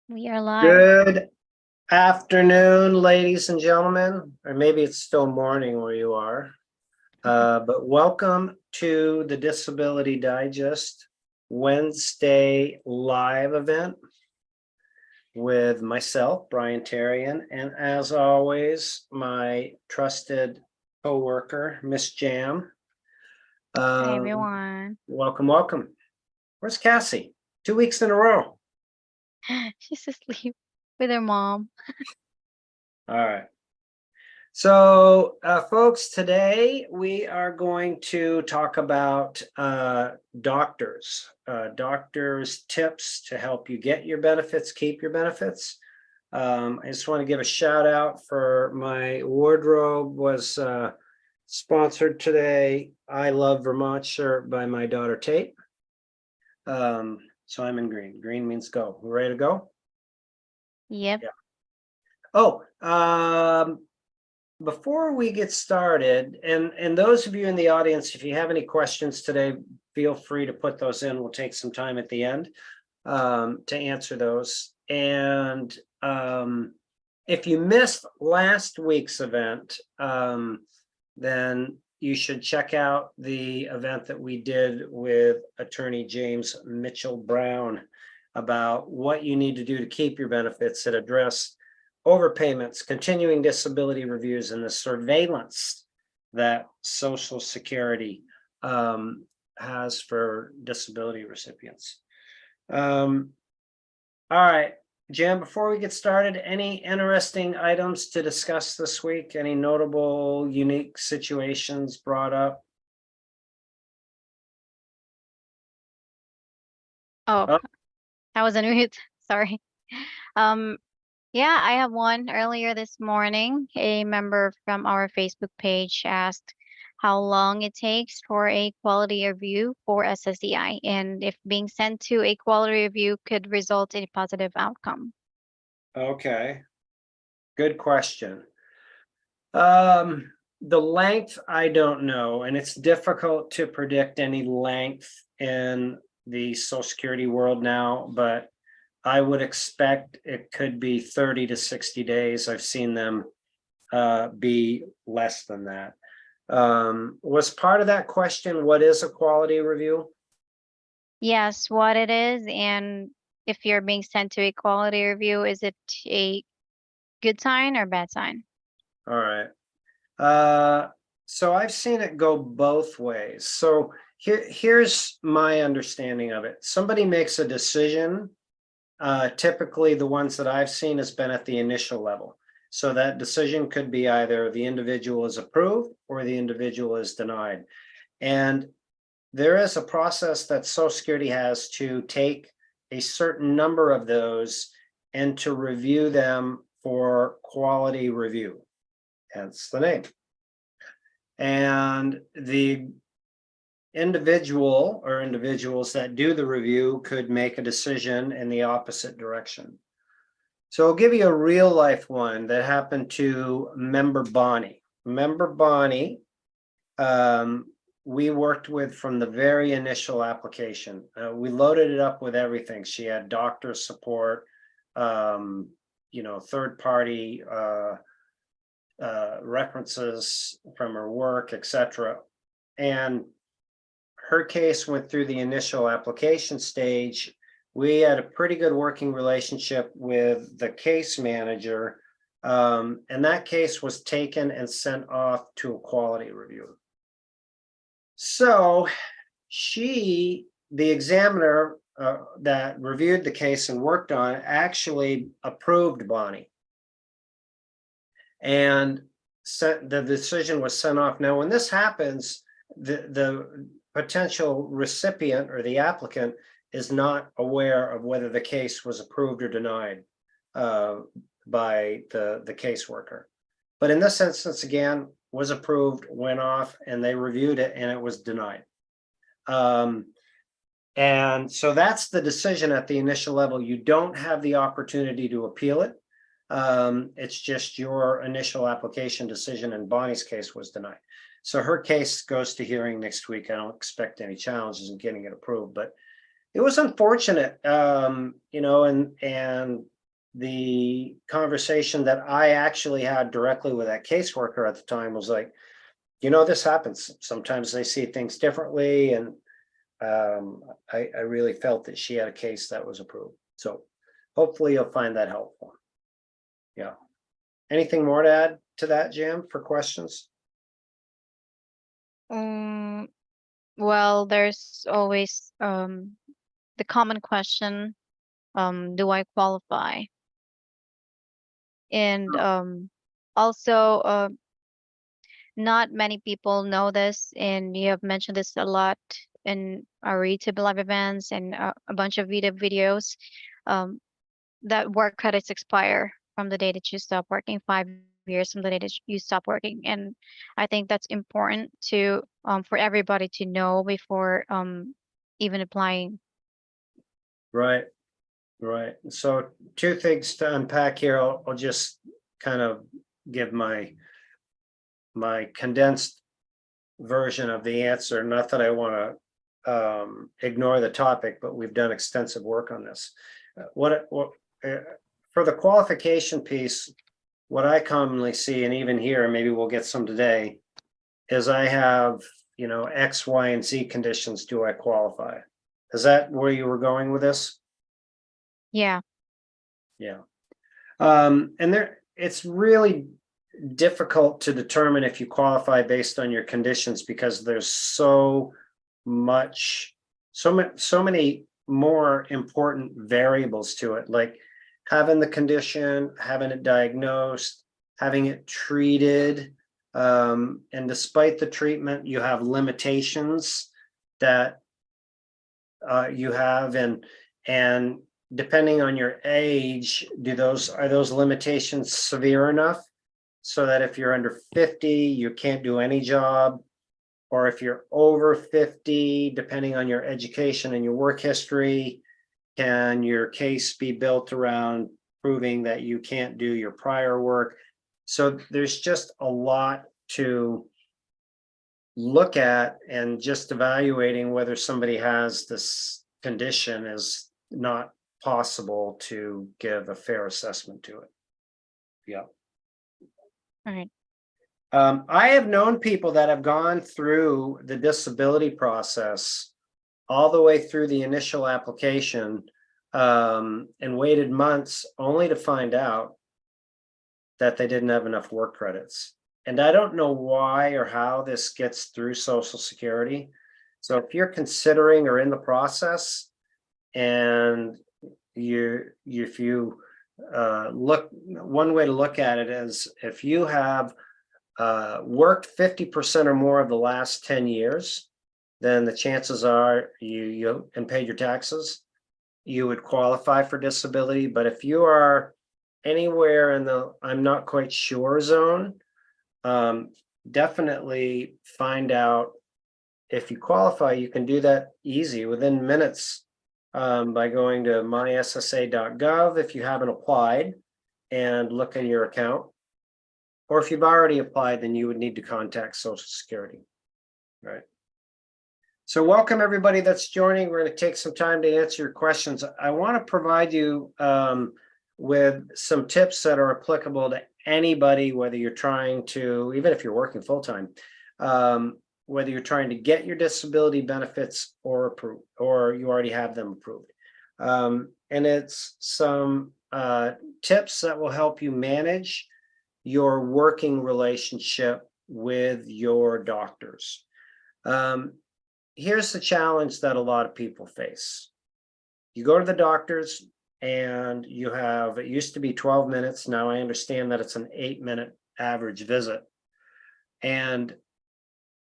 We are live. Good afternoon, ladies and gentlemen, or maybe it's still morning where you are. But welcome to the Disability Digest Wednesday live event with myself, Brian Terrian, and as always, my trusted co-worker, Miss Jam. Hi, Um, everyone. welcome. Where's Cassie? 2 weeks in a row. She's asleep with her mom. All right. So, folks, today we are going to talk about doctors' tips to help you get your benefits, keep your benefits. I just want to give a shout out for my wardrobe was sponsored today. I Love Vermont shirt by my daughter Tate. So I'm in green. Green means go. We ready to go? Yep. Yeah. Oh, before we get started, and those of you in the audience, if you have any questions today, feel free to put those in. We'll take some time at the end to answer those. And if you missed last week's event, then you should check out the event that we did with attorney James Mitchell Brown about what you need to do to keep your benefits that address overpayments, continuing disability reviews, and the surveillance that Social Security has for disability recipients. All right, Jim, before we get started, any interesting items to discuss this week? Any notable, unique situations brought up? Oh, Oh, I was on mute. Sorry. Um, yeah, I have one earlier this morning. A member from our Facebook page asked how long it takes for a quality review for SSDI and if being sent to a quality review could result in a positive outcome. okay, good question. The length, I don't know, and it's difficult to predict any length in the Social Security world now, but I would expect it could be 30 to 60 days. I've seen them be less than that. Was part of that question, what is a quality review? Yes, what it is, and if you're being sent to a quality review, is it a good sign or bad sign? All right. So I've seen it go both ways. So here's my understanding of it. Somebody makes a decision. Typically, the ones that I've seen has been at the initial level. So that decision could be either the individual is approved or the individual is denied. And there is a process that Social Security has to take a certain number of those and to review them for quality review. Hence the name. And the individual or individuals that do the review could make a decision in the opposite direction. So I'll give you a real life one that happened to member Bonnie. Member Bonnie, we worked with from the very initial application. We loaded it up with everything. She had doctor support, third party references from her work, etc. And her case went through the initial application stage. We had a pretty good working relationship with the case manager, and that case was taken and sent off to a quality review. So the examiner that reviewed the case and worked on it actually approved Bonnie. And the decision was sent off. Now, when this happens, the potential recipient or the applicant is not aware of whether the case was approved or denied by the caseworker. But in this instance, again, was approved, went off, and they reviewed it, and it was denied. And so that's the decision at the initial level. You don't have the opportunity to appeal it. It's just your initial application decision, and Bonnie's case was denied. So her case goes to hearing next week. I don't expect any challenges in getting it approved, but it was unfortunate, and the conversation that I actually had directly with that caseworker at the time was like, this happens. Sometimes they see things differently. And I really felt that she had a case that was approved. So hopefully you'll find that helpful. Yeah. Anything more to add to that, Jim, for questions? Well, there's always the common question, do I qualify? And also, not many people know this, and you have mentioned this a lot in our YouTube live events and a bunch of videos. Um, that work credits expire from the day that you stop working, 5 years from the day that you stop working, and I think that's important to for everybody to know before even applying. Right. So two things to unpack here. I'll just kind of give my condensed version of the answer. Not that I want to ignore the topic, but we've done extensive work on this. For the qualification piece, what I commonly see, and even here, maybe we'll get some today, is I have, X, Y, and Z conditions. Do I qualify? Is that where you were going with this? Yeah. Yeah. And it's really difficult to determine if you qualify based on your conditions, because there's so many more important variables to it, like having the condition, having it diagnosed, having it treated. And despite the treatment, you have limitations that you have, and depending on your age, are those limitations severe enough so that if you're under 50, you can't do any job? Or if you're over 50, depending on your education and your work history, can your case be built around proving that you can't do your prior work? So there's just a lot to look at, and just evaluating whether somebody has this condition is not possible to give a fair assessment to it. Yeah. All right. I have known people that have gone through the disability process all the way through the initial application, and waited months only to find out that they didn't have enough work credits. And I don't know why or how this gets through Social Security. So if you're considering or in the process, and if you look, one way to look at it is, if you have worked 50% or more of the last 10 years, then the chances are you and paid your taxes, you would qualify for disability. But if you are anywhere in the I'm not quite sure zone, definitely find out if you qualify. You can do that easy within minutes, by going to myssa.gov if you haven't applied, and look in your account. Or if you've already applied, then you would need to contact Social Security. Right. So welcome everybody that's joining. We're going to take some time to answer your questions. I want to provide you with some tips that are applicable to anybody, whether you're trying to, even if you're working full-time, whether you're trying to get your disability benefits or approved, or you already have them approved. And it's some tips that will help you manage your working relationship with your doctors. Here's the challenge that a lot of people face. You go to the doctors and you have, it used to be 12 minutes. Now I understand that it's an 8-minute average visit. And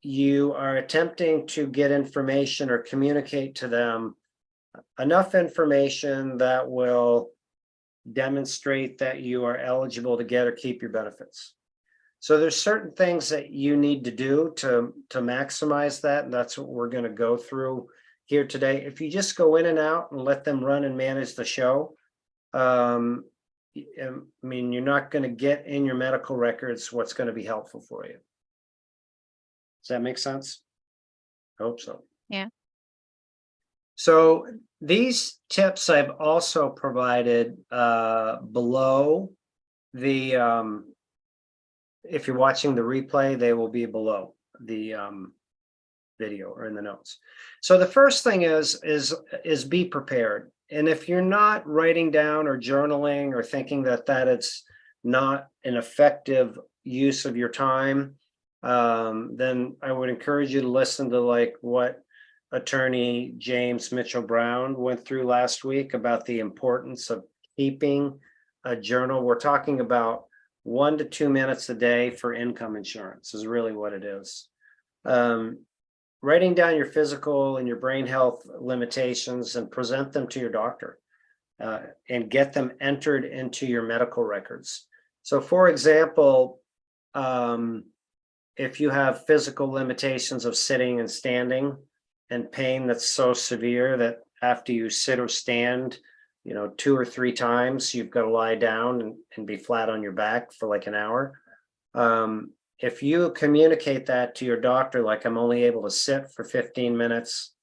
you are attempting to get information or communicate to them enough information that will demonstrate that you are eligible to get or keep your benefits. So there's certain things that you need to do to maximize that, and that's what we're going to go through here today. If you just go in and out and let them run and manage the show, I mean, you're not going to get in your medical records what's going to be helpful for you. Does that make sense? I hope so. Yeah. So These tips I've also provided below the if you're watching the replay, they will be below the video or in the notes. So the first thing is be prepared. And if you're not writing down or journaling or thinking that it's not an effective use of your time, then I would encourage you to listen to like what attorney James Mitchell Brown went through last week about the importance of keeping a journal. We're talking about 1 to 2 minutes a day for income insurance is really what it is. Writing down your physical and your brain health limitations and present them to your doctor and get them entered into your medical records. So for example, if you have physical limitations of sitting and standing and pain that's so severe that after you sit or stand, 2 or 3 times, you've got to lie down and be flat on your back for like an hour. If you communicate that to your doctor, like I'm only able to sit for 15 minutes,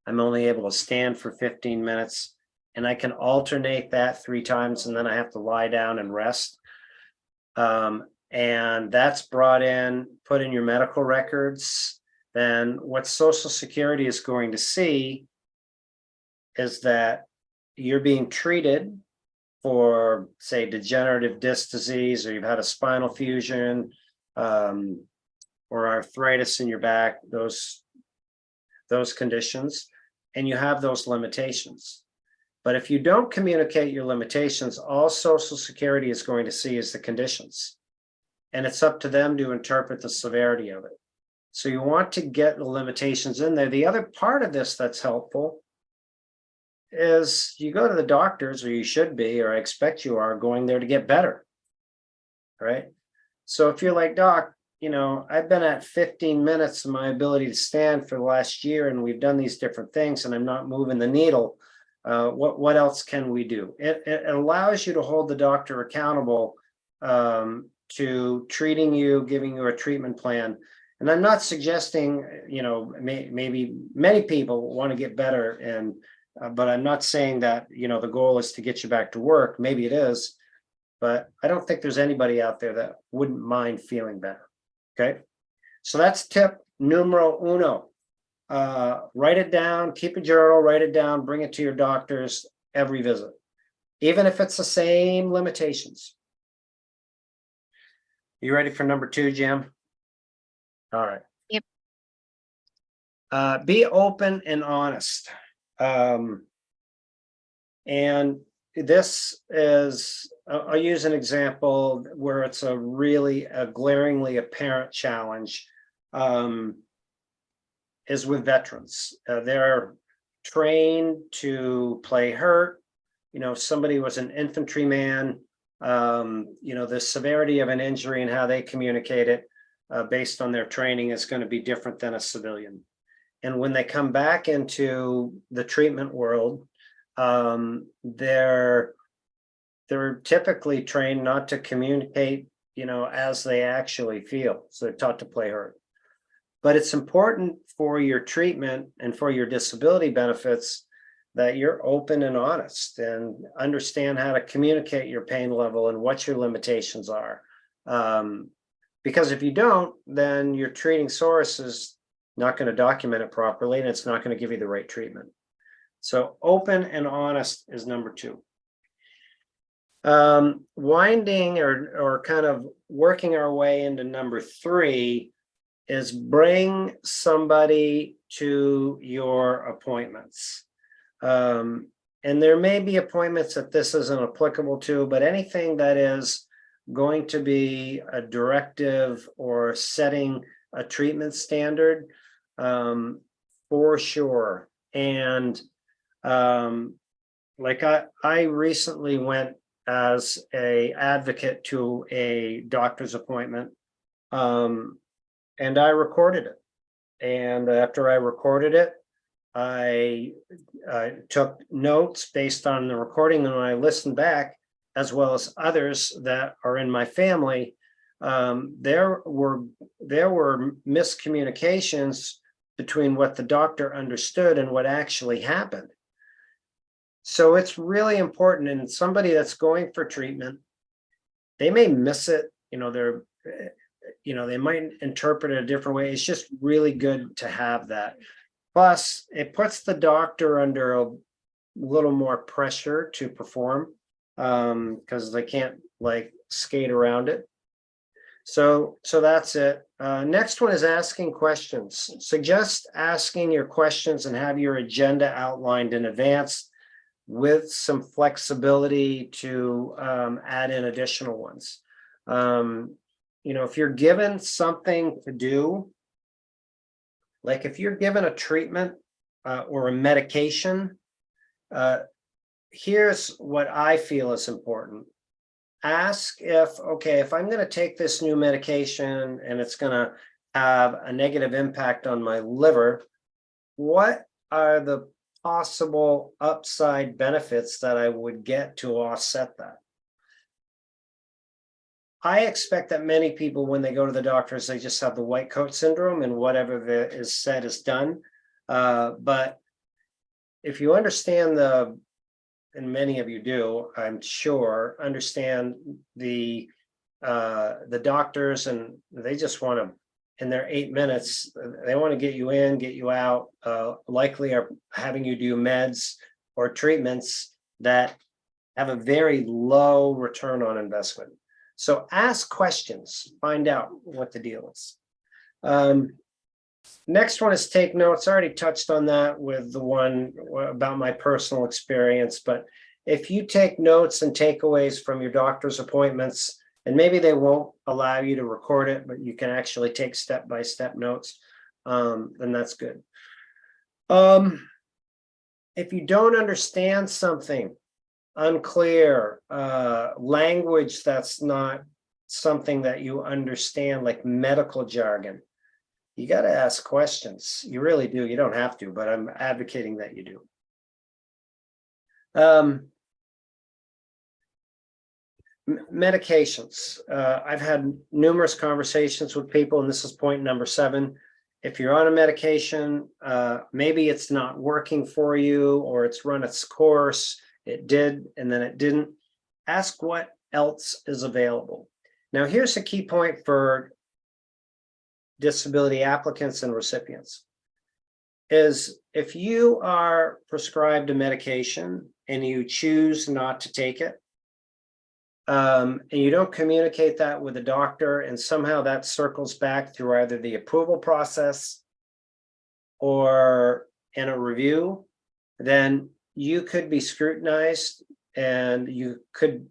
I'm only able to stand for 15 minutes, and I can alternate that 3 times, and then I have to lie down and rest. And that's put in your medical records, then what Social Security is going to see is that you're being treated for, say, degenerative disc disease, or you've had a spinal fusion, or arthritis in your back, those conditions, and you have those limitations. But if you don't communicate your limitations, all Social Security is going to see is the conditions, and it's up to them to interpret the severity of it. So you want to get the limitations in there. The other part of this that's helpful is you go to the doctors, or you should be, or I expect you are going there to get better, right? So if you're like, doc, I've been at 15 minutes of my ability to stand for the last year, and we've done these different things, and I'm not moving the needle. What else can we do? It allows you to hold the doctor accountable to treating you, giving you a treatment plan. And I'm not suggesting, maybe many people want to get better, and but I'm not saying that, the goal is to get you back to work. Maybe it is. But I don't think there's anybody out there that wouldn't mind feeling better. Okay. So that's tip numero uno. Write it down, keep a journal, write it down, bring it to your doctors every visit, even if it's the same limitations. You ready for number 2, Jim? All right. Yep. Be open and honest. And this is, I'll use an example where it's a glaringly apparent challenge, is with veterans. They're trained to play hurt. If somebody was an infantryman, the severity of an injury and how they communicate it based on their training is going to be different than a civilian. And when they come back into the treatment world, they're typically trained not to communicate, as they actually feel. So they're taught to play hurt. But it's important for your treatment and for your disability benefits that you're open and honest and understand how to communicate your pain level and what your limitations are. Because if you don't, then your treating source is not going to document it properly, and it's not going to give you the right treatment. So open and honest is number 2. Winding or kind of working our way into number 3 is bring somebody to your appointments. And there may be appointments that this isn't applicable to, but anything that is going to be a directive or setting a treatment standard, for sure. And like I recently went as a advocate to a doctor's appointment, and I recorded it. And after I recorded it, I took notes based on the recording, and when I listened back, as well as others that are in my family, there were miscommunications between what the doctor understood and what actually happened. So it's really important. And somebody that's going for treatment, they may miss it, they might interpret it a different way. It's just really good to have that. Plus, it puts the doctor under a little more pressure to perform, because they can't like skate around it. So that's it. Next one is asking questions. Suggest asking your questions and have your agenda outlined in advance with some flexibility to add in additional ones. If you're given something to do, like if you're given a treatment or a medication, here's what I feel is important. Ask if I'm going to take this new medication and it's going to have a negative impact on my liver, what are the possible upside benefits that I would get to offset that? I expect that many people, when they go to the doctors, they just have the white coat syndrome and whatever is said is done. But if you understand and many of you do, I'm sure, understand the doctors, and they just want to, in their 8 minutes, they want to get you in, get you out, likely are having you do meds or treatments that have a very low return on investment. So ask questions, find out what the deal is. Next one is take notes. I already touched on that with the one about my personal experience, but if you take notes and takeaways from your doctor's appointments, and maybe they won't allow you to record it, but you can actually take step-by-step notes, then that's good. If you don't understand something, unclear, language that's not something that you understand, like medical jargon, you got to ask questions. You really do. You don't have to, but I'm advocating that you do. Medications. I've had numerous conversations with people, and this is point number 7. If you're on a medication, maybe it's not working for you, or it's run its course. It did, and then it didn't. Ask what else is available. Now, here's a key point for disability applicants and recipients, is if you are prescribed a medication and you choose not to take it, and you don't communicate that with the doctor, and somehow that circles back through either the approval process or in a review, then you could be scrutinized and you could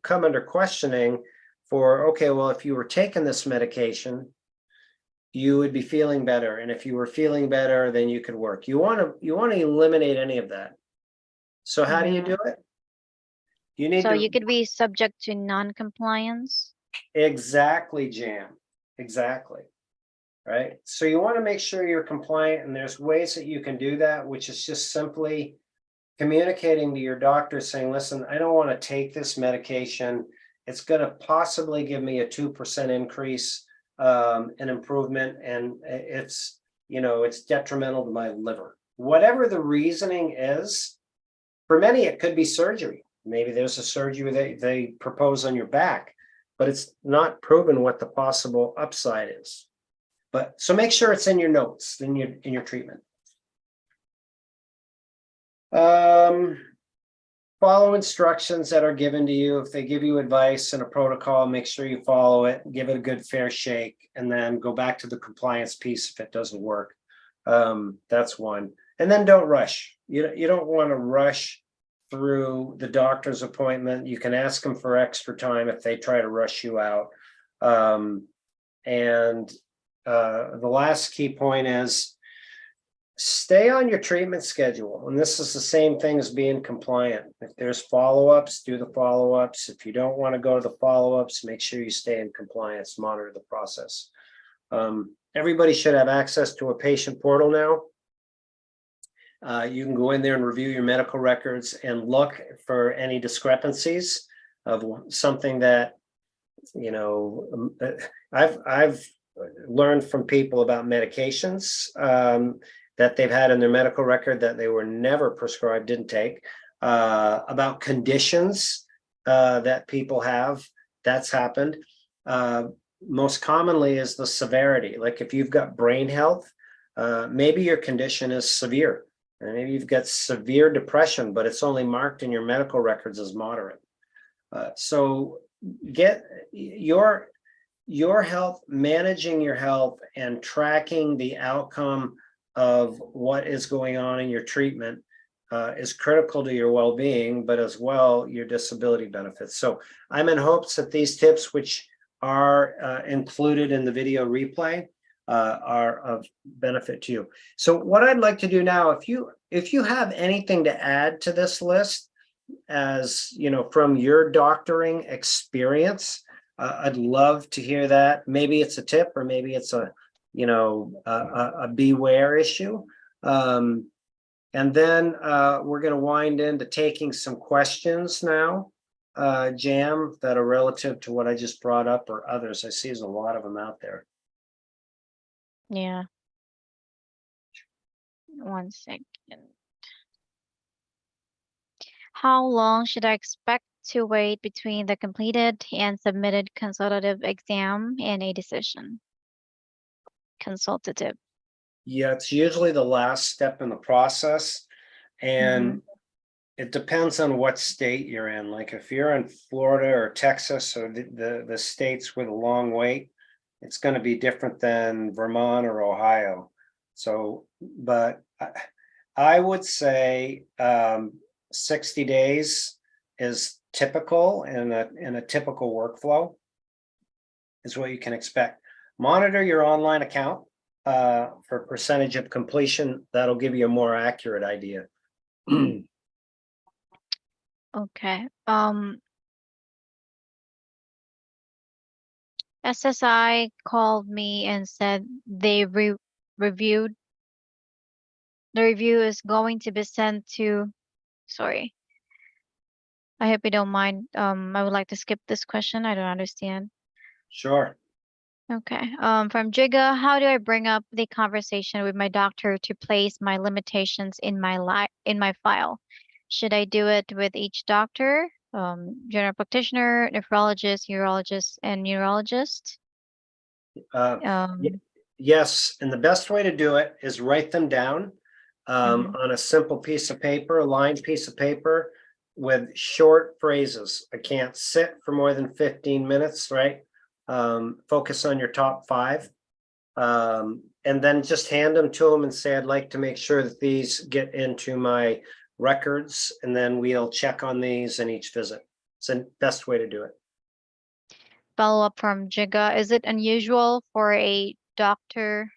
come under questioning for, okay, well, if you were taking this medication, you would be feeling better. And if you were feeling better, then you could work. You want to eliminate any of that. So how do you do it? You need So to. you could be subject to non-compliance. Exactly, Jan. Exactly. Right. So you want to make sure you're compliant, and there's ways that you can do that, which is just simply communicating to your doctor saying, listen, I don't want to take this medication. It's going to possibly give me a 2% increase, an improvement, and it's detrimental to my liver. Whatever the reasoning is, for many, it could be surgery. Maybe there's a surgery they propose on your back, but it's not proven what the possible upside is. But so make sure it's in your notes, in your treatment. Follow instructions that are given to you. If they give you advice and a protocol, make sure you follow it, give it a good fair shake, and then go back to the compliance piece if it doesn't work. That's one. And then don't rush. You don't want to rush through the doctor's appointment. You can ask them for extra time if they try to rush you out. The last key point is stay on your treatment schedule. And this is the same thing as being compliant. If there's follow-ups, do the follow-ups. If you don't want to go to the follow-ups, make sure you stay in compliance, monitor the process. Everybody should have access to a patient portal now. You can go in there and review your medical records and look for any discrepancies of something that, I've learned from people about medications. that they've had in their medical record that they were never prescribed, didn't take, about conditions that people have. That's happened. Most commonly is the severity. Like if you've got brain health, maybe your condition is severe. And maybe you've got severe depression, but it's only marked in your medical records as moderate. So get your health, managing your health and tracking the outcome of what is going on in your treatment is critical to your well-being, but as well your disability benefits. So I'm in hopes that these tips, which are included in the video replay, are of benefit to you. So what I'd like to do now, if you have anything to add to this list, as you know, from your doctoring experience, I'd love to hear that. Maybe it's a tip, or maybe it's a beware issue. And then we're going to wind into taking some questions now, Jam, that are relative to what I just brought up or others. I see there's a lot of them out there. Yeah. 1 second. How long should I expect to wait between the completed and submitted consultative exam and a decision? Consultative. Yeah, it's usually the last step in the process. And it depends on what state you're in. Like if you're in Florida or Texas or the states with a long wait, it's going to be different than Vermont or Ohio. So, but I would say 60 days is typical in a typical workflow, is what you can expect. Monitor your online account for percentage of completion. That'll give you a more accurate idea. Okay. SSI called me and said they reviewed. The review is going to be sent to, sorry. I hope you don't mind. I would like to skip this question. I don't understand. Sure. Okay. From Jiga, how do I bring up the conversation with my doctor to place my limitations in my file? Should I do it with each doctor? General practitioner, nephrologist, urologist, and neurologist? Yes, and the best way to do it is write them down Mhm. on a simple piece of paper, a lined piece of paper with short phrases. I can't sit for more than 15 minutes, right? Focus on your top 5. And then just hand them to them and say, I'd like to make sure that these get into my records, and then we'll check on these in each visit. It's the best way to do it. Follow up from Jiga. Is it unusual for a doctor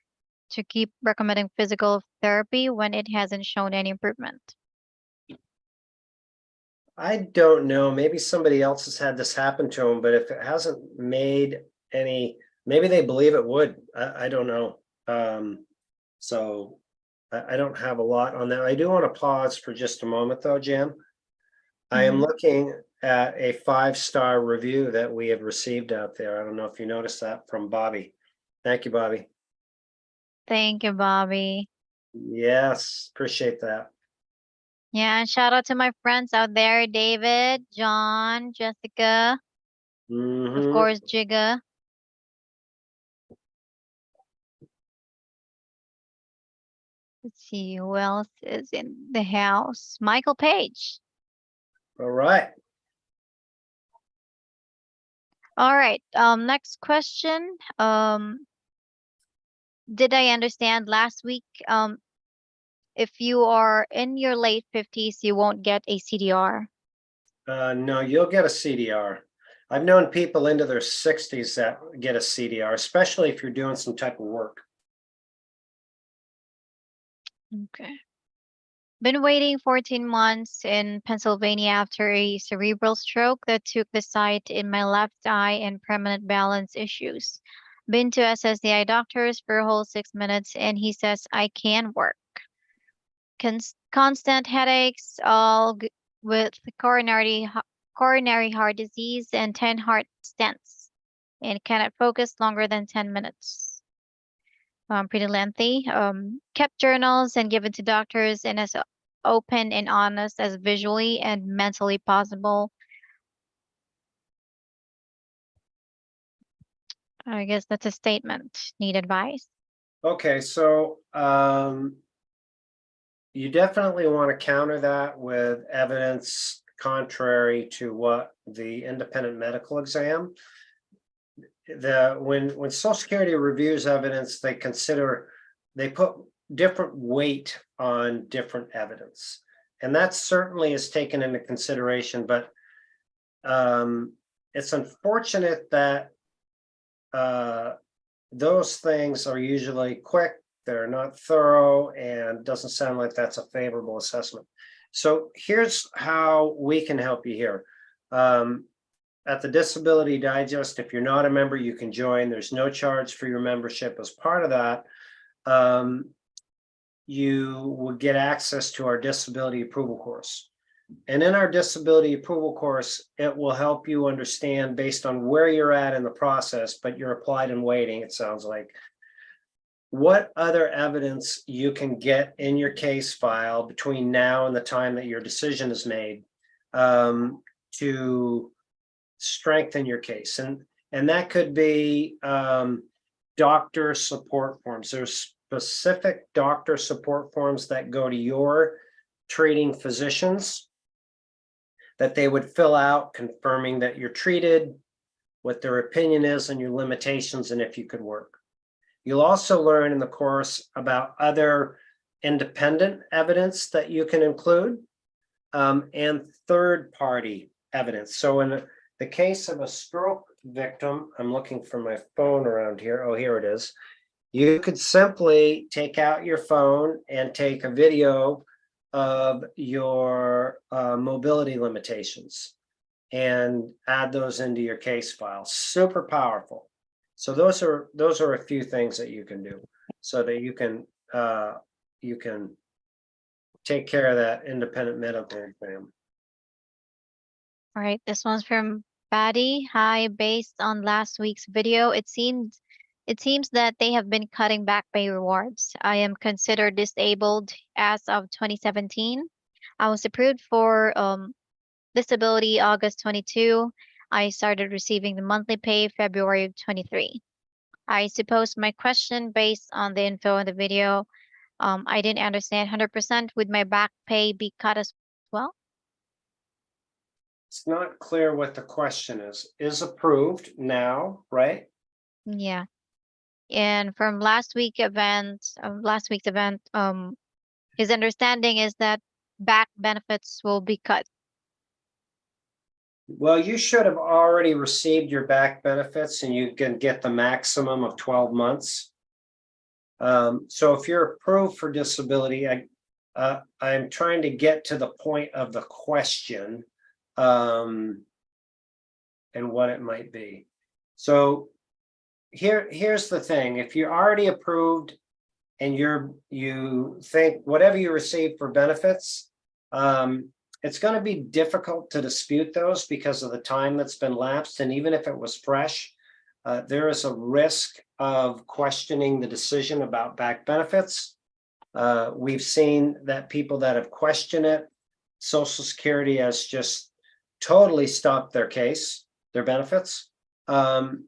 to keep recommending physical therapy when it hasn't shown any improvement? I don't know. Maybe somebody else has had this happen to them, but if it hasn't made any, maybe they believe it would. I don't know. So I don't have a lot on that. I do want to pause for just a moment, though, Jim. I am looking at a 5-star review that we have received out there. I don't know if you noticed that, from Bobby. Thank you, Bobby. Thank you, Bobby. Yes, appreciate that. Yeah, and shout out to my friends out there, David, John, Jessica, of course, Jiga. Let's see who else is in the house. Michael Page. All right. All right. Next question. Did I understand last week? If you are in your late 50s, you won't get a CDR. No, you'll get a CDR. I've known people into their 60s that get a CDR, especially if you're doing some type of work. Okay. Been waiting 14 months in Pennsylvania after a cerebral stroke that took the sight in my left eye and permanent balance issues. Been to SSDI doctors for a whole 6 minutes and he says I can work. Constant headaches, with coronary heart disease and 10 heart stents, and cannot focus longer than 10 minutes. pretty lengthy. Kept journals and given to doctors and as open and honest as visually and mentally possible. I guess that's a statement. Need advice? Okay, so you definitely want to counter that with evidence contrary to what the independent medical exam. When Social Security reviews evidence, they put different weight on different evidence. And that certainly is taken into consideration, but it's unfortunate that those things are usually quick, they're not thorough, and doesn't sound like that's a favorable assessment. So here's how we can help you here. At the Disability Digest, if you're not a member, you can join. There's no charge for your membership. As part of that, you would get access to our disability approval course. And in our disability approval course, it will help you understand based on where you're at in the process, but you're applied and waiting, it sounds like, what other evidence you can get in your case file between now and the time that your decision is made to strengthen your case. And that could be doctor support forms. There's specific doctor support forms that go to your treating physicians that they would fill out confirming that you're treated, what their opinion is on your limitations, and if you could work. You'll also learn in the course about other independent evidence that you can include and third-party evidence. So in the case of a stroke victim, I'm looking for my phone around here. Oh, here it is. You could simply take out your phone and take a video of your mobility limitations and add those into your case file. Super powerful. So those are a few things that you can do so that you can take care of that independent medical exam. All right, this one's from Patty. Hi, based on last week's video, it seems that they have been cutting back pay rewards. I am considered disabled as of 2017. I was approved for disability August 22. I started receiving the monthly pay February of 23. I suppose my question based on the info in the video, I didn't understand 100%. Would my back pay be cut as well? It's not clear what the question is approved now, right? Yeah. And from last week's event, his understanding is that back benefits will be cut. Well, you should have already received your back benefits and you can get the maximum of 12 months. So if you're approved for disability, I'm trying to get to the point of the question and what it might be. So here's the thing. If you're already approved and you think whatever you receive for benefits, it's going to be difficult to dispute those because of the time that's been lapsed. And even if it was fresh, there is a risk of questioning the decision about back benefits. We've seen that people that have questioned it, Social Security has just totally stopped their case, their benefits, and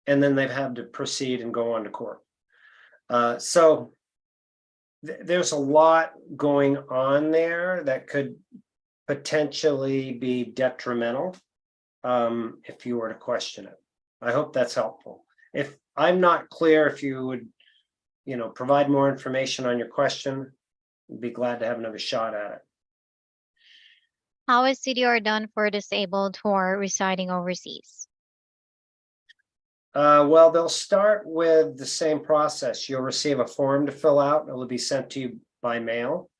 then they've had to proceed and go on to court. So there's a lot going on there that could potentially be detrimental if you were to question it. I hope that's helpful. If I'm not clear, if you would, provide more information on your question, I'd be glad to have another shot at it. How is CDR done for disabled who are residing overseas? Well, they'll start with the same process. You'll receive a form to fill out. It will be sent to you by mail.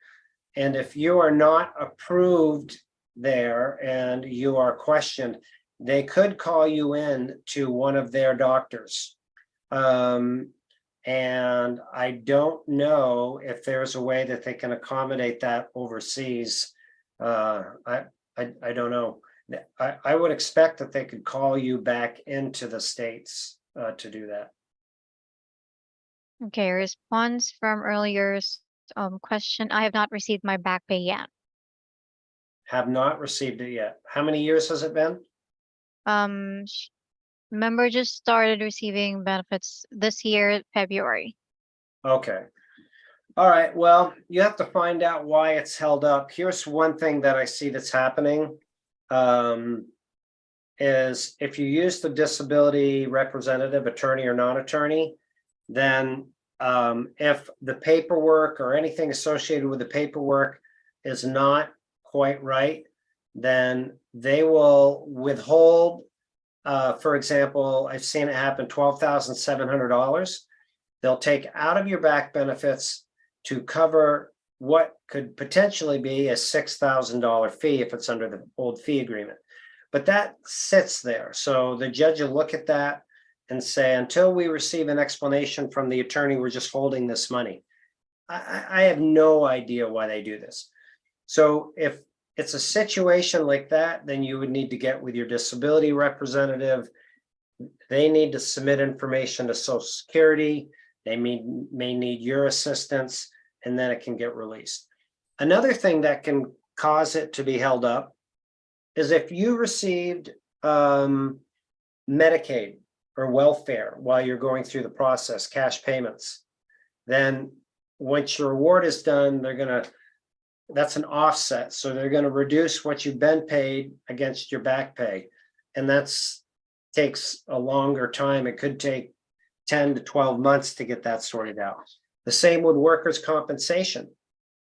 And if you are not approved there and you are questioned, they could call you in to one of their doctors. And I don't know if there's a way that they can accommodate that overseas. I don't know. I would expect that they could call you back into the States to do that. Okay, response from earlier's question. I have not received my back pay yet. Have not received it yet. How many years has it been? Um, sh- Member just started receiving benefits this year, February. Okay. All right, well, you have to find out why it's held up. Here's one thing that I see that's happening. Is if you use the disability representative, attorney or non-attorney, then if the paperwork or anything associated with the paperwork is not quite right, then they will withhold, for example, I've seen it happen, $12,700. They'll take out of your back benefits to cover what could potentially be a $6,000 fee if it's under the old fee agreement. But that sits there. So the judge will look at that and say, until we receive an explanation from the attorney, we're just holding this money. I have no idea why they do this. So if it's a situation like that, then you would need to get with your disability representative. They need to submit information to Social Security. They may need your assistance, and then it can get released. Another thing that can cause it to be held up is if you received Medicaid or welfare while you're going through the process, cash payments, then once your award is done, that's an offset. So they're gonna reduce what you've been paid against your back pay. And takes a longer time. It could take 10 to 12 months to get that sorted out. The same with workers' compensation.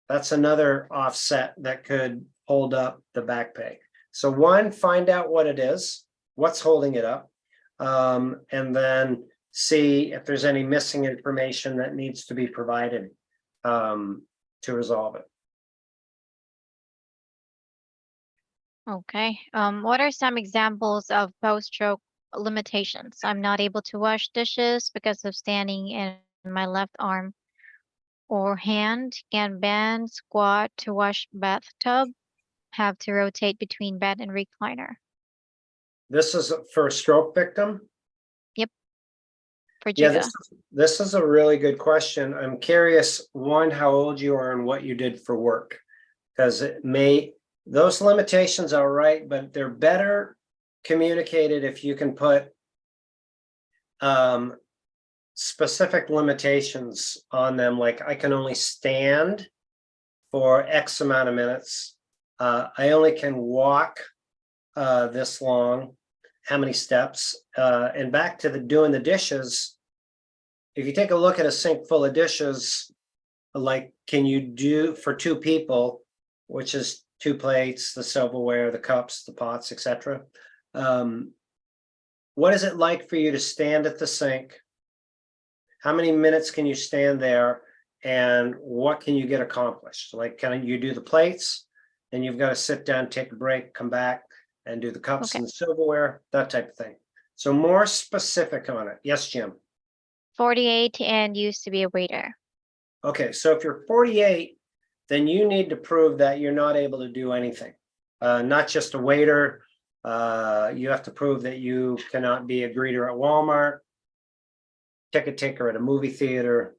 That's another offset that could hold up the back pay. So one, find out what it is, what's holding it up, and then see if there's any missing information that needs to be provided to resolve it. Okay. What are some examples of post-stroke limitations? I'm not able to wash dishes because of standing in my left arm or hand. Can bend, squat to wash bathtub. Have to rotate between bed and recliner. This is for a stroke victim. Yep, for Yeah, Judah. this is a really good question. I'm curious, one, how old you are and what you did for work. Because those limitations are right, but they're better communicated if you can put specific limitations on them, like I can only stand for X amount of minutes. I only can walk this long, how many steps, and back to doing the dishes. If you take a look at a sink full of dishes, like can you do for two people, which is two plates, the silverware, the cups, the pots, etc. What is it like for you to stand at the sink? How many minutes can you stand there, and what can you get accomplished? Like, can you do the plates? And you've got to sit down, take a break, come back and do the cups Okay. and the silverware, that type of thing. So more specific on it. Yes, Jim. 48 and used to be a waiter. Okay, so if you're 48, then you need to prove that you're not able to do anything. Not just a waiter. You have to prove that you cannot be a greeter at Walmart, ticket taker at a movie theater,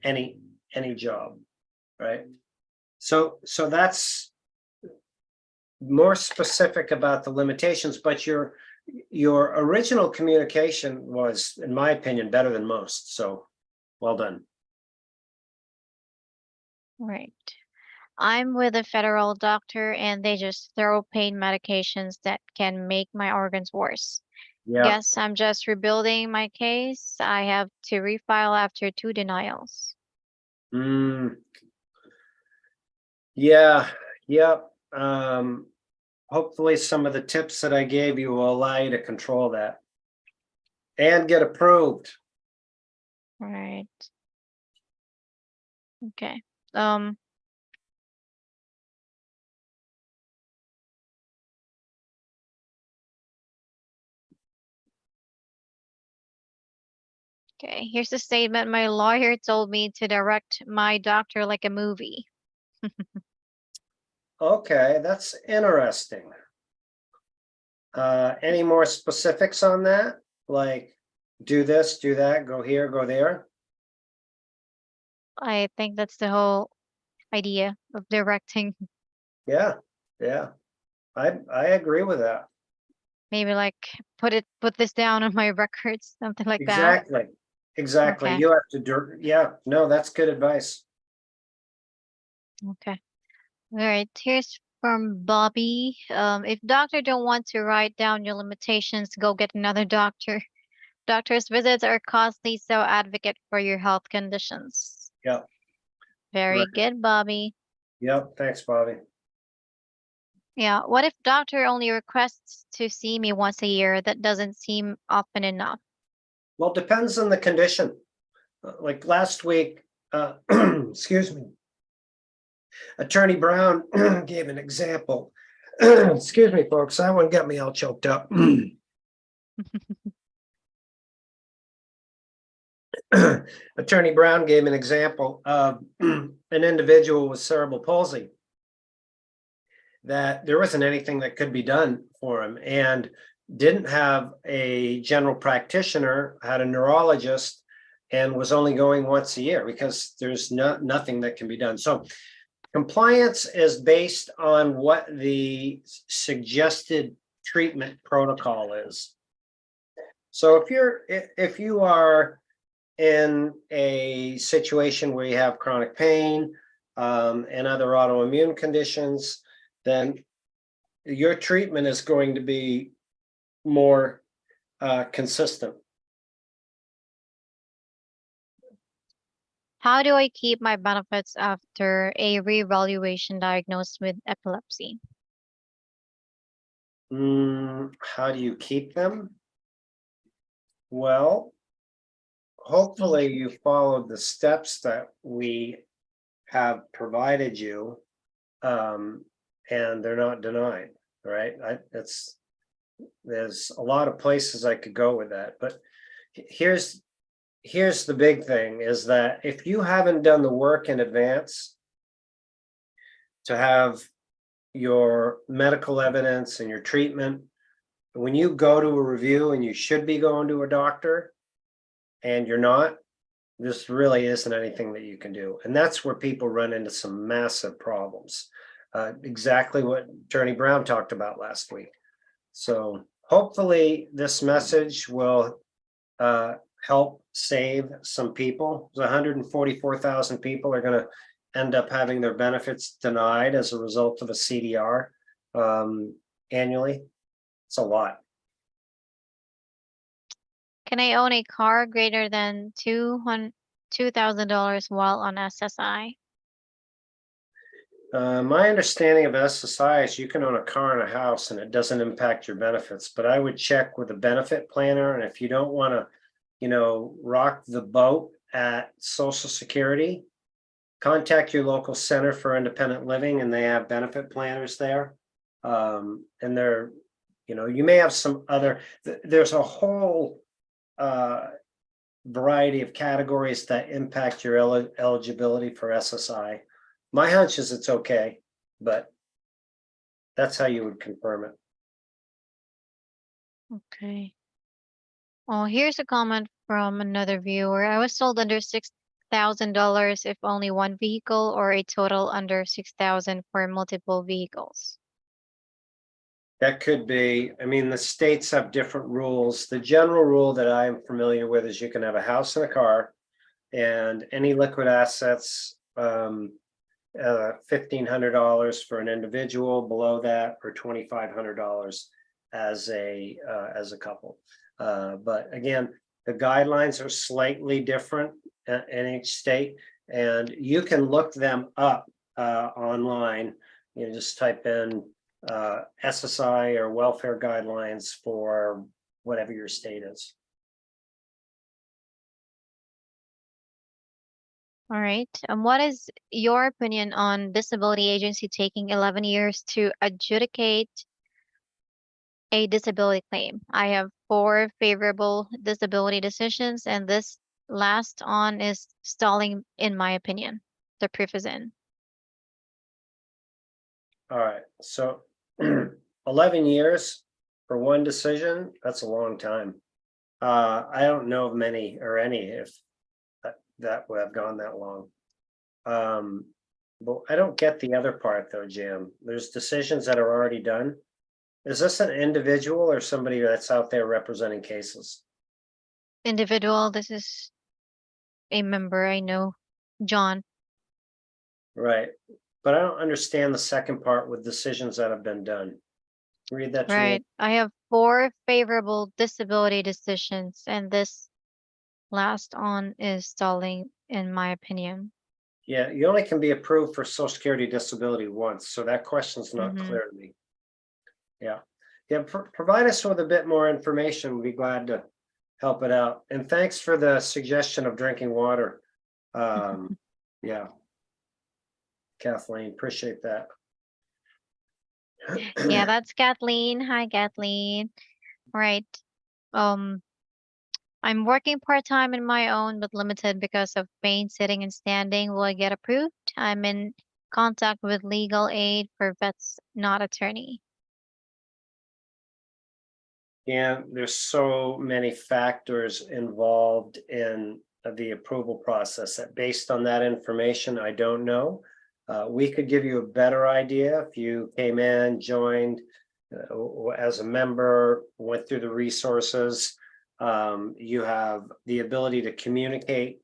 any job, right? So that's more specific about the limitations, but your original communication was, in my opinion, better than most. So well done. Right. I'm with a federal doctor and they just throw pain medications that can make my organs worse. Yeah. Guess I'm just rebuilding my case. I have to refile after 2 denials. Yeah. Yep. Hopefully some of the tips that I gave you will allow you to control that and get approved. Right. Okay. Okay, here's a statement. My lawyer told me to direct my doctor like a movie. Okay, that's interesting. Any more specifics on that? Like, do this, do that, go here, go there. I think that's the whole idea of directing. Yeah, yeah, I agree with that. Maybe like put this down on my records, something like that. Exactly, exactly. Okay. You have to do, yeah, no, that's good advice. Okay. All right. Here's from Bobby. If doctor don't want to write down your limitations, go get another doctor. Doctor's visits are costly, so advocate for your health conditions. Yeah, Very right. good, Bobby. Yep, thanks, Bobby. Yeah. What if doctor only requests to see me once a year? That doesn't seem often enough. Well, depends on the condition. Like last week, excuse me, Attorney Brown gave an example. Excuse me, folks, that one got me all choked up. Attorney Brown gave an example of an individual with cerebral palsy that there wasn't anything that could be done for him and didn't have a general practitioner, had a neurologist, and was only going once a year because there's nothing that can be done. So compliance is based on what the suggested treatment protocol is. So if you are in a situation where you have chronic pain and other autoimmune conditions, then your treatment is going to be more consistent. How do I keep my benefits after a reevaluation diagnosed with epilepsy? How do you keep them? Well, hopefully you followed the steps that we have provided you, and they're not denied, right? There's a lot of places I could go with that, but here's the big thing is that if you haven't done the work in advance to have your medical evidence and your treatment, when you go to a review and you should be going to a doctor and you're not, this really isn't anything that you can do. And that's where people run into some massive problems. Exactly what Attorney Brown talked about last week. So hopefully this message will help save some people. 144,000 people are going to end up having their benefits denied as a result of a CDR annually. It's a lot. Can I own a car greater than $2,000 while on SSI? My understanding of SSI is you can own a car and a house and it doesn't impact your benefits, but I would check with a benefit planner. And if you don't want to, rock the boat at Social Security, contact your local Center for Independent Living and they have benefit planners there. And they're, you may have some other, there's a whole variety of categories that impact your eligibility for SSI. My hunch is it's okay, but that's how you would confirm it. Okay. Oh, here's a comment from another viewer. I was told under $6,000 if only one vehicle or a total under 6,000 for multiple vehicles. That could be, the states have different rules. The general rule that I am familiar with is you can have a house and a car and any liquid assets, $1,500 for an individual, below that, or $2,500 as a couple. But again, the guidelines are slightly different in each state, and you can look them up online. Just type in SSI or welfare guidelines for whatever your state is. All right. What is your opinion on disability agency taking 11 years to adjudicate a disability claim? I have 4 favorable disability decisions, and this last on is stalling, in my opinion. The proof is in. All right, so 11 years for one decision, that's a long time. I don't know of many or any if that would have gone that long. But I don't get the other part though, Jim. There's decisions that are already done. Is this an individual or somebody that's out there representing cases? Individual, this is a member I know, John. Right, but I don't understand the second part with decisions that have been done. Read that to me. Right. I have 4 favorable disability decisions, and this last on is stalling, in my opinion. Yeah, you only can be approved for Social Security disability once, so that question's not Mm-hmm. clear to me. Yeah, yeah, provide us with a bit more information. We'd be glad to help it out. And thanks for the suggestion of drinking water. Yeah, Kathleen, appreciate that. Yeah, that's Kathleen. Hi, Kathleen. Right. Um, I'm working part-time in my own, but limited because of pain sitting and standing. Will I get approved? I'm in contact with legal aid for vets, not attorney. Yeah, there's so many factors involved in the approval process that based on that information, I don't know. We could give you a better idea if you came in, joined as a member, went through the resources. You have the ability to communicate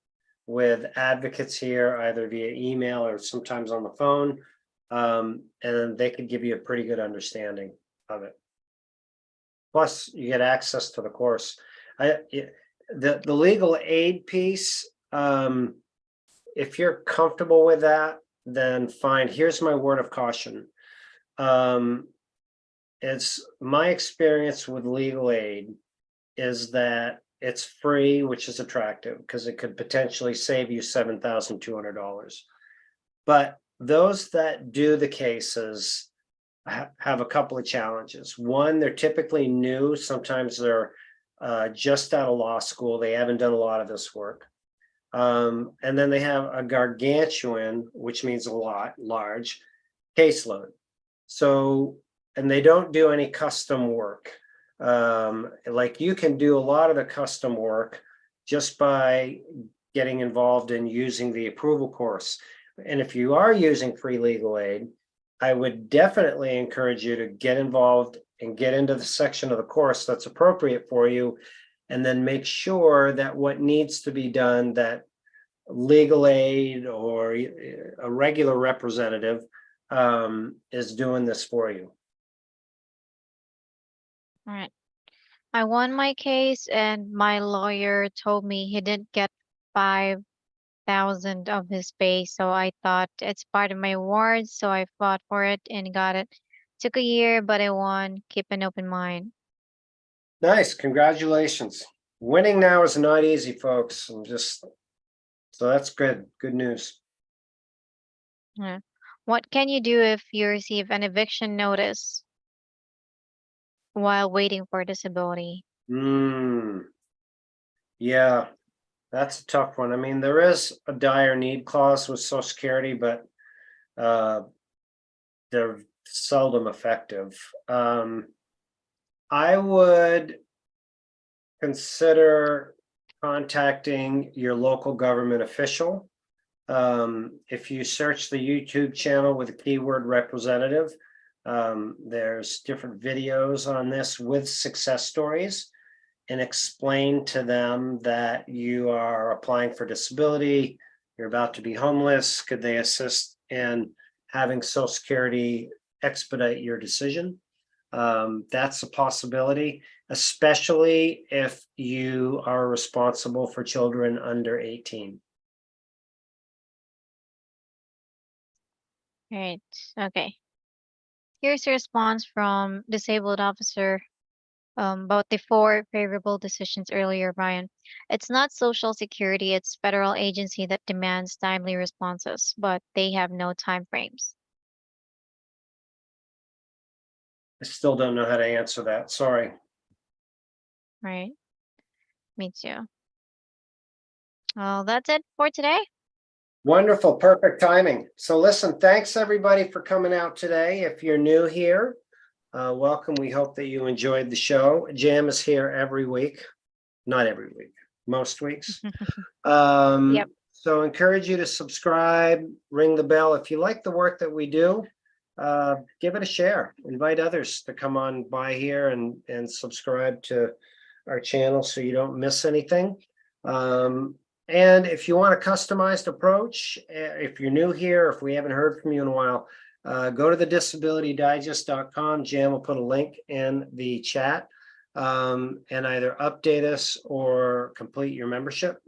with advocates here, either via email or sometimes on the phone. And they could give you a pretty good understanding of it. Plus, you get access to the course. The legal aid piece, if you're comfortable with that, then fine. Here's my word of caution. It's my experience with legal aid is that it's free, which is attractive because it could potentially save you $7,200. But those that do the cases have a couple of challenges. One, they're typically new. Sometimes they're just out of law school. They haven't done a lot of this work. And then they have a gargantuan, which means a lot, large caseload. So, and they don't do any custom work. Like you can do a lot of the custom work just by getting involved in using the approval course. And if you are using free legal aid, I would definitely encourage you to get involved and get into the section of the course that's appropriate for you. And then make sure that what needs to be done, that legal aid or a regular representative is doing this for you. All right. I won my case, and my lawyer told me he didn't get 5,000 of his pay, so I thought it's part of my award, so I fought for it and got it. Took a year, but I won. Keep an open mind. Nice, congratulations. Winning now is not easy, folks. So that's good news. Yeah. What can you do if you receive an eviction notice while waiting for disability? Yeah, that's a tough one. I mean, there is a dire need clause with Social Security, but they're seldom effective. I would consider contacting your local government official. If you search the YouTube channel with the keyword representative, there's different videos on this with success stories, and explain to them that you are applying for disability, you're about to be homeless. Could they assist in having Social Security expedite your decision? That's a possibility, especially if you are responsible for children under 18. Right. Okay. Here's a response from disabled officer about the 4 favorable decisions earlier, Brian. It's not Social Security, it's federal agency that demands timely responses, but they have no time frames. I still don't know how to answer that. Sorry. Right. Me too. Well, that's it for today. Wonderful, perfect timing. So listen, thanks everybody for coming out today. If you're new here, welcome. We hope that you enjoyed the show. Jam is here every week. not every week, most weeks. Yep. So encourage you to subscribe, ring the bell. If you like the work that we do, give it a share. Invite others to come on by here and subscribe to our channel so you don't miss anything. And if you want a customized approach, if you're new here, if we haven't heard from you in a while, go to the disabilitydigest.com. Jan will put a link in the chat, and either update us or complete your membership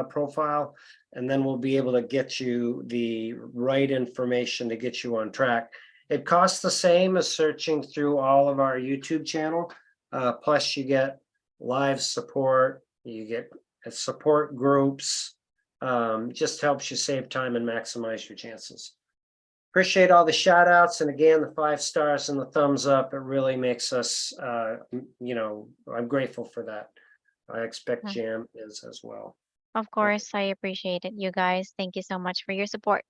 profile, and then we'll be able to get you the right information to get you on track. It costs the same as searching through all of our YouTube channel. Plus you get live support, you get support groups. Just helps you save time and maximize your chances. Appreciate all the shout outs, and again, the 5 stars and the thumbs up. It really makes us, I'm grateful for that. I expect Jan is as well. Of course, I appreciate it, you guys. Thank you so much for your support.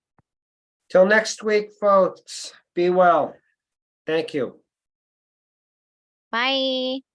Till next week, folks, be well. Thank you. Bye.